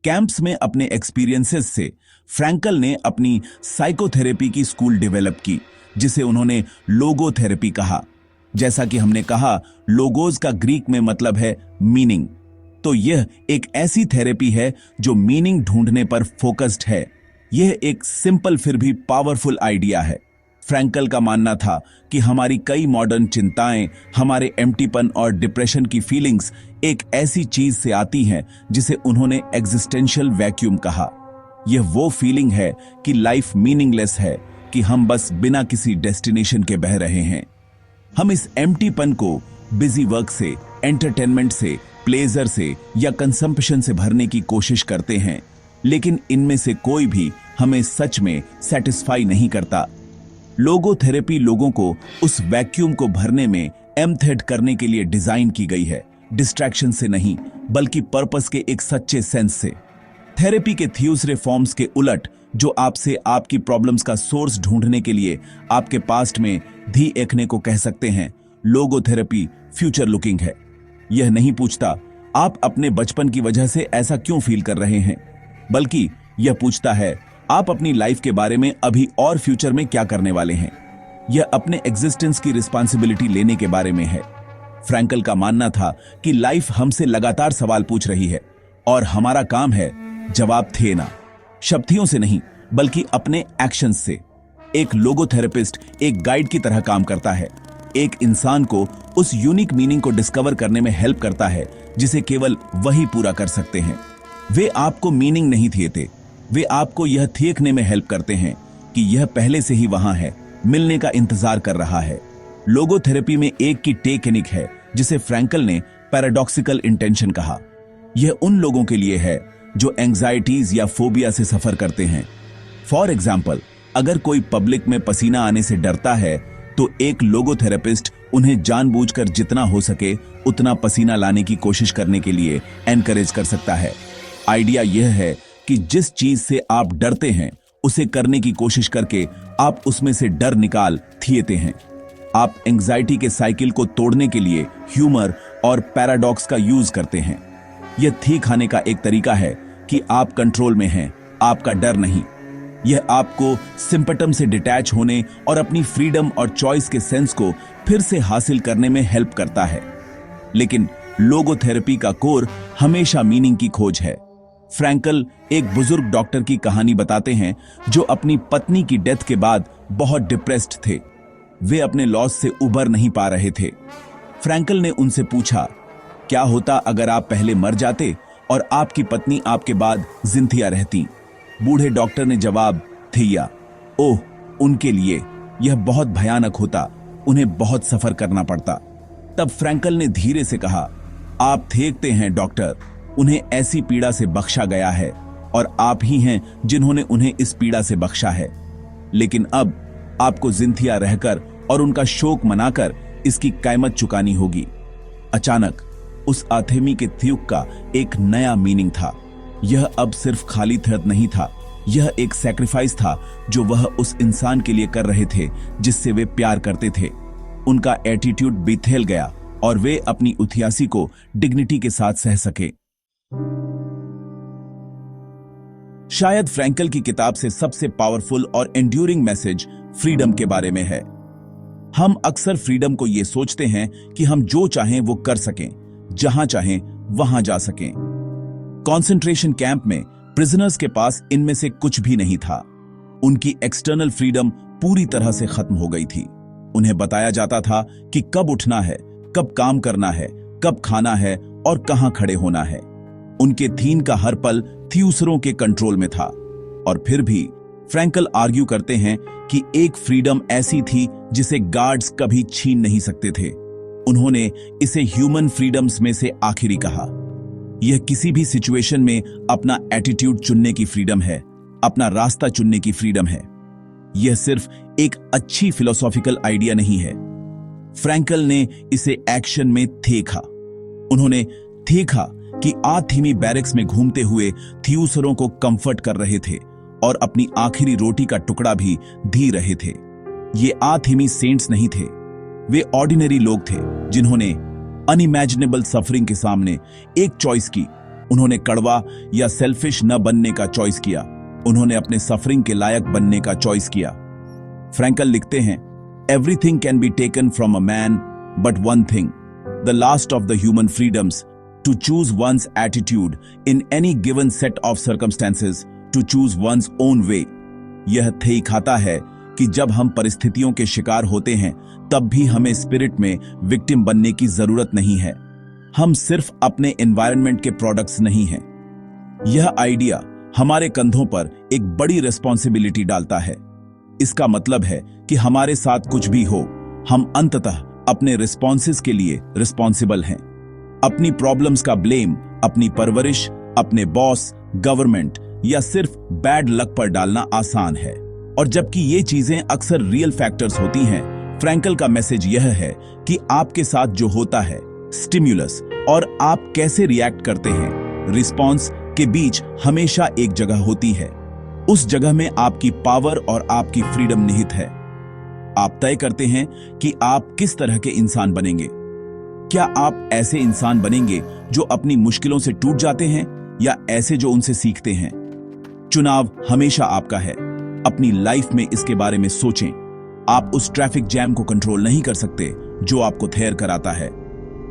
Camps में अपने experiences से फ्रैंकल ने अपनी साइकोथेरेपी की स्कूल डेवलप की, जिसे उन्होंने लोगोथेरेपी कहा। जैसा कि हमने कहा, लोगोज का ग्रीक में मतलब है मीनिंग, तो यह एक ऐसी थेरेपी है जो मीनिंग ढूंढने पर फोकस्ड है। यह एक सिंपल फिर भी पावरफुल आइडिया है। फ्रैंकल का मानना था कि हमारी कई मॉडर्न चिंताएं, हमारे एम्प्टीपन और डिप्रेशन की फीलिंग्स एक ऐसी चीज से आती हैं जिसे उन्होंने एग्जिस्टेंशियल वैक्यूम कहा। यह वो फीलिंग है कि लाइफ मीनिंगलेस है, कि हम बस बिना किसी डेस्टिनेशन के बह रहे हैं। हम इस एम्प्टीपन को बिजी वर्क से, एंटरटेनमेंट से, प्लेजर से या कंजम्पशन से भरने की कोशिश करते हैं, लेकिन इनमें से कोई भी हमें सच में सेटिस्फाई नहीं करता। लोगोथेरेपी लोगों को उस वैक्यूम को भरने में एम्थेड करने के लिए डिजाइन की गई है, डिस्ट्रैक्शन से नहीं बल्कि पर्पस के एक सच्चे सेंस से। थेरेपी के थ्यूसरे फॉर्म्स के उलट, जो आपसे आपकी प्रॉब्लम्स का सोर्स ढूंढने के लिए आपके पास्ट में धी देखने को कह सकते हैं, लोगोथेरेपी फ्यूचर लुकिंग है। यह नहीं पूछता आप अपने बचपन की वजह से ऐसा क्यों फील कर रहे हैं, बल्कि यह पूछता है आप अपनी लाइफ के बारे में अभी और फ्यूचर में क्या करने वाले हैं। यह अपने एग्जिस्टेंस की रिस्पॉन्सिबिलिटी लेने के बारे में है। फ्रैंकल का मानना था कि लाइफ हमसे लगातार सवाल पूछ रही है और हमारा काम है जवाब देना, शब्दों से नहीं बल्कि अपने एक्शंस से। एक लोगोथेरेपिस्ट एक गाइड की तरह काम करता है, एक इंसान को उस यूनिक मीनिंग को डिस्कवर करने में हेल्प करता है जिसे केवल वही पूरा कर सकते हैं। वे आपको मीनिंग नहीं देते, वे आपको यह देखने में हेल्प करते हैं कि यह पहले से ही वहां है, मिलने का इंतजार कर रहा है। लोगोथेरेपी में एक की टेक्निक है जिसे फ्रैंकल ने पैराडॉक्सिकल इंटेंशन कहा। यह उन लोगों के लिए है जो एंजाइटीज या फोबिया से सफर करते हैं। फॉर एग्जाम्पल, अगर कोई पब्लिक में पसीना आने से डरता है तो एक लोगोथेरेपिस्ट उन्हें जानबूझकर जितना हो सके उतना पसीना लाने की कोशिश करने के लिए एनकरेज कर सकता है। आइडिया यह है कि जिस चीज से आप डरते हैं उसे करने की कोशिश करके आप उसमें से डर निकाल थिएते हैं। आप एंजाइटी के साइकिल को तोड़ने के लिए ह्यूमर और पैराडॉक्स का यूज करते हैं। यह ठीक खाने का एक तरीका है कि आप कंट्रोल में हैं, आपका डर नहीं। यह आपको सिंपटम से डिटैच होने और अपनी फ्रीडम और चॉइस के सेंस को फिर से हासिल करने में हेल्प करता है। लेकिन लोगोथेरेपी का कोर हमेशा मीनिंग की खोज है। फ्रैंकल एक बुजुर्ग डॉक्टर की कहानी बताते हैं जो अपनी पत्नी की डेथ के बाद बहुत डिप्रेस्ड थे। वे अपने लॉस से उबर नहीं पा रहे थे। फ्रैंकल ने उनसे पूछा, क्या होता अगर आप पहले मर जाते और आपकी पत्नी आपके बाद जिंदा रहती? बूढ़े डॉक्टर ने जवाब दिया, ओह, उनके लिए यह बहुत भयानक होता, उन्हें बहुत सफर करना पड़ता। तब फ्रैंकल ने धीरे से कहा, आप देखते हैं डॉक्टर, उन्हें ऐसी पीड़ा से बख्शा गया है और आप ही हैं जिन्होंने उन्हें इस पीड़ा से बख्शा है। लेकिन अब आपको जिंदा रहकर और उनका शोक मनाकर इसकी कीमत चुकानी होगी। अचानक उस आथेमी के थ्यूक का एक नया मीनिंग था। यह अब सिर्फ खाली दर्द नहीं था, यह एक सैक्रिफाइस था जो वह उस इंसान के लिए कर रहे थे जिससे वे प्यार करते थे। उनका एटीट्यूड बिथेल गया और वे अपनी उथियासी को डिग्निटी के साथ सह सके। शायद फ्रैंकल की किताब से सबसे पावरफुल और एंड्यूरिंग मैसेज फ्रीडम के बारे में है। हम अक्सर फ्रीडम को यह सोचते हैं कि हम जो चाहें वो कर सकें, जहां चाहें वहां जा सकें। कंसंट्रेशन कैंप में प्रिजनर्स के पास इनमें से कुछ भी नहीं था। उनकी एक्सटर्नल फ्रीडम पूरी तरह से खत्म हो गई थी। उन्हें बताया जाता था कि कब उठना है, कब काम करना है, कब खाना है और कहां खड़े होना है। उनके थीन का हर पल दूसरों के कंट्रोल में था। और फिर भी फ्रैंकल आर्ग्यू करते हैं कि एक फ्रीडम ऐसी थी जिसे गार्ड्स कभी छीन नहीं सकते थे। उन्होंने इसे ह्यूमन फ्रीडम्स में से आखिरी कहा। यह किसी भी सिचुएशन में अपना एटीट्यूड चुनने की फ्रीडम है, अपना रास्ता चुनने की फ्रीडम है। यह सिर्फ एक अच्छी फिलोसॉफिकल आइडिया नहीं है। फ्रैंकल ने इसे एक्शन में देखा। उन्होंने देखा कि आर्थिमी बैरक्स में घूमते हुए थियूसरों को कंफर्ट कर रहे थे और अपनी आखिरी रोटी का टुकड़ा भी दी रहे थे। ये आर्थिमी सेंट्स नहीं थे, वे ऑर्डिनरी लोग थे जिन्होंने अनइमेजिनेबल सफरिंग के सामने एक चॉइस की, उन्होंने कड़वा या सेल्फिश न बनने का चॉइस किया, उन्होंने अपने सफरिंग के लायक बनने का चॉइस किया। फ्रैंकल लिखते हैं, everything can be taken from a man but one thing, the last of the human freedoms, to choose one's attitude in any given set of circumstances, to choose one's own way. यह थेई खाता है कि जब हम परिस्थितियों के शिकार होते हैं तब भी हमें स्पिरिट में विक्टिम बनने की जरूरत नहीं है। हम सिर्फ अपने एनवायरनमेंट के प्रोडक्ट्स नहीं हैं। यह आइडिया हमारे कंधों पर एक बड़ी रिस्पॉन्सिबिलिटी डालता है। इसका मतलब है कि हमारे साथ कुछ भी हो, हम अंततः अपने रिस्पॉन्सेस के लिए रिस्पॉन्सिबल हैं। अपनी प्रॉब्लम्स का ब्लेम अपनी परवरिश, अपने बॉस, गवर्नमेंट या सिर्फ बैड लक पर डालना आसान है, और जबकि ये चीजें अक्सर रियल फैक्टर्स होती हैं। फ्रैंकल का मैसेज यह है कि आपके साथ जो होता है, स्टिम्युलस और आप कैसे रिएक्ट करते हैं, रिस्पॉन्स के बीच हमेशा एक जगह होती है। उस जगह में आपकी पावर और आपकी फ्रीडम निहित है। आप तय करते हैं कि आप किस तरह के इंसान बनेंगे। क्या आप ऐसे इंसान बनेंगे जो अपनी मुश्किलों से टूट जाते हैं, या ऐसे जो उनसे सीखते हैं? चुनाव हमेशा आपका है। अपनी लाइफ में इसके बारे में सोचें। आप उस ट्रैफिक जैम को कंट्रोल नहीं कर सकते जो आपको थैर कराता है।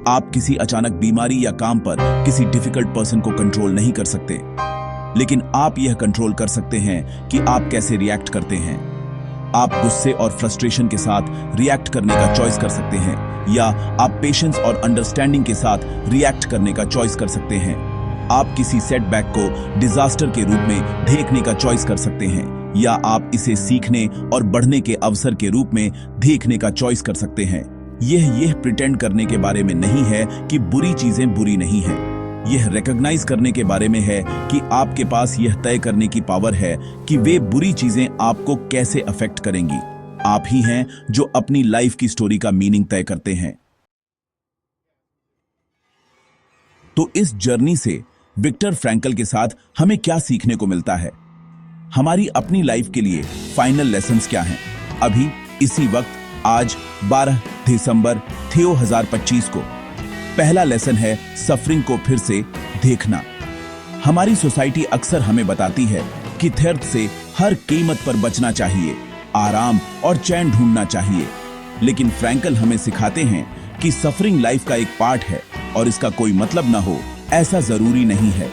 आप किसी अचानक बीमारी या काम पर किसी डिफिकल्ट पर्सन को कंट्रोल नहीं कर सकते, लेकिन आप यह कंट्रोल कर सकते हैं कि आप कैसे रिएक्ट करते हैं। आप गुस्से और फ्रस्ट्रेशन के साथ रिएक्ट करने का चॉइस कर सकते हैं, या आप पेशेंस और अंडरस्टैंडिंग के साथ रिएक्ट करने का चॉइस कर सकते हैं। आप किसी सेटबैक को डिजास्टर के रूप में देखने का चॉइस कर सकते हैं, या आप इसे सीखने और बढ़ने के अवसर के रूप में देखने का चॉइस कर सकते हैं। यह प्रिटेंड करने के बारे में नहीं है कि बुरी चीजें बुरी नहीं हैं। यह रिकॉग्नाइज करने के बारे में है कि आपके पास यह तय करने की पावर है कि वे बुरी चीजें आपको कैसे अफेक्ट करेंगी। आप ही हैं जो अपनी लाइफ की स्टोरी का मीनिंग तय करते हैं। तो इस जर्नी से विक्टर फ्रैंकल के साथ हमें क्या सीखने को मिलता है? हमारी अपनी लाइफ के लिए फाइनल लेसन्स क्या हैं? अभी इसी वक्त आज 12 दिसंबर 2025 को पहला लेसन है सफरिंग को फिर से देखना। हमारी सोसाइटी अक्सर हमें बताती है कि थ्रेट से हर कीमत पर बचना चाहिए, आराम और चैन ढूंढना चाहिए, लेकिन फ्रैंकल हमें सिखाते हैं कि सफरिंग लाइफ का एक पार्ट है और इसका कोई मतलब ना हो, ऐसा जरूरी नहीं है।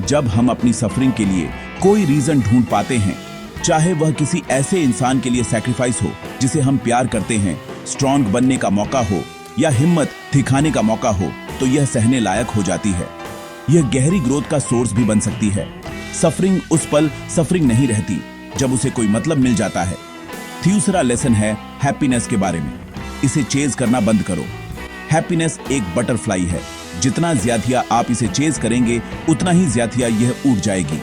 जब हम अपनी सफरिंग के लिए कोई रीजन ढूंढ पाते हैं, चाहे वह किसी ऐसे इंसान के लिए सैक्रिफाइस हो जिसे हम प्यार करते हैं, स्ट्रॉन्ग बनने का मौका हो या हिम्मत दिखाने का मौका हो, तो यह सहने लायक हो जाती है। यह गहरी ग्रोथ का सोर्स भी बन सकती है। सफरिंग उस पल सफरिंग नहीं रहती जब उसे कोई मतलब मिल जाता है। तीसरा लेसन है हैप्पीनेस के बारे में। इसे चेज करना बंद करो। हैप्पीनेस एक बटरफ्लाई है, जितना ज्यादा आप इसे चेज करेंगे उतना ही ज्यादा यह उड़ जाएगी।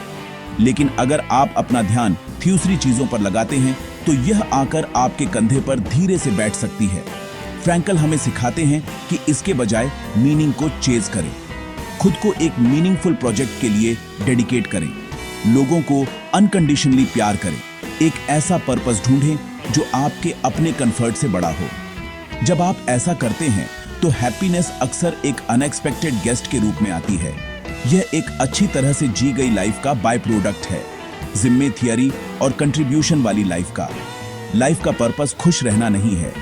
लेकिन अगर आप अपना ध्यान दूसरी चीजों पर लगाते हैं तो यह आकर आपके कंधे पर धीरे से बैठ सकती है। फ्रैंकल हमें सिखाते हैं कि इसके बजाय मीनिंग को चेज करें, खुद को एक मीनिंगफुल प्रोजेक्ट के लिए डेडिकेट करें, लोगों को अनकंडीशनली प्यार करें, एक ऐसा पर्पस ढूंढें जो आपके अपने कंफर्ट से बड़ा हो। जब आप ऐसा करते हैं तो हैप्पीनेस अक्सर एक अनएक्सपेक्टेड गेस्ट के रूप में आती है। यह एक अच्छी तरह से जी गई लाइफ का बाय प्रोडक्ट है, जिम्मे थियरी और कंट्रीब्यूशन वाली लाइफ का। लाइफ का पर्पस खुश रहना नहीं है,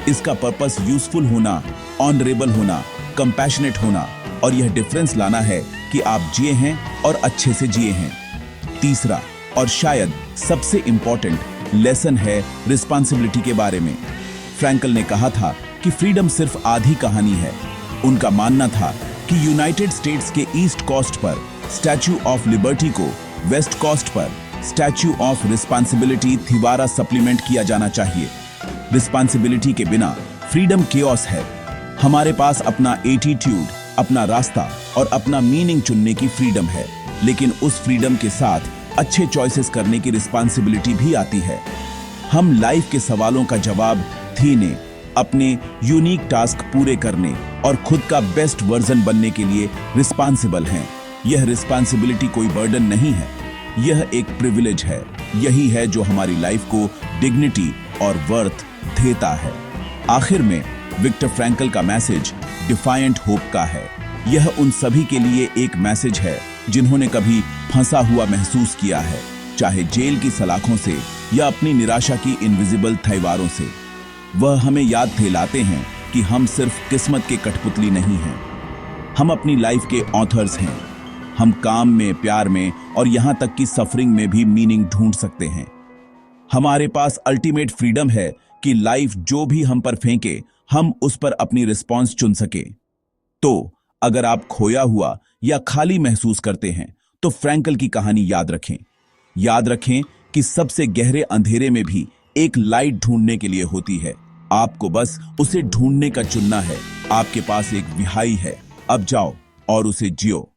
इसका पर्पस यूजफुल होना, ऑनरेबल होना, कंपैशनेट होना, और यह डिफरेंस लाना है कि आप जिए हैं और अच्छे से जिए हैं। तीसरा और शायद सबसे इंपॉर्टेंट लेसन है रिस्पांसिबिलिटी के बारे में। फ्रैंकल ने कहा था कि फ्रीडम सिर्फ आधी कहानी है। उनका मानना था कि यूनाइटेड स्टेट्स के ईस्ट कोस्ट पर स्टैच्यू ऑफ लिबर्टी को वेस्ट कोस्ट पर स्टैच्यू ऑफ रिस्पांसिबिलिटी थिवारा सप्लीमेंट किया जाना चाहिए। रिस्पांसिबिलिटी के बिना फ्रीडम केओस है। हमारे पास अपना एटीट्यूड, अपना रास्ता और अपना मीनिंग चुनने की फ्रीडम है, लेकिन उस फ्रीडम के साथ अच्छे चॉइसेस करने की रिस्पांसिबिलिटी भी आती है। हम लाइफ के सवालों का जवाब देने, अपने यूनिक टास्क पूरे करने और खुद का बेस्ट वर्जन बनने के लिए रिस्पांसिबल हैं। यह रिस्पांसिबिलिटी कोई बर्डन नहीं है, यह एक प्रिविलेज है। यही है जो हमारी लाइफ को डिग्निटी और वर्थ देता है। आखिर में विक्टर फ्रैंकल का मैसेज डिफायंट होप का है। यह उन सभी के लिए एक मैसेज है जिन्होंने कभी फंसा हुआ महसूस किया है, चाहे जेल की सलाखों से या अपनी निराशा की इनविजिबल तलवारों से। वह हमें याद दिलाते हैं कि हम सिर्फ किस्मत के कठपुतली नहीं हैं, हम अपनी लाइफ के ऑथर्स हैं। हम काम में, प्यार में और यहां तक कि सफरिंग में भी मीनिंग ढूंढ सकते हैं। हमारे पास अल्टीमेट फ्रीडम है कि लाइफ जो भी हम पर फेंके, हम उस पर अपनी रिस्पॉन्स चुन सके। तो अगर आप खोया हुआ या खाली महसूस करते हैं तो फ्रैंकल की कहानी याद रखें। याद रखें कि सबसे गहरे अंधेरे में भी एक लाइट ढूंढने के लिए होती है। आपको बस उसे ढूंढने का चुनना है। आपके पास एक विहाई है, अब जाओ और उसे जियो।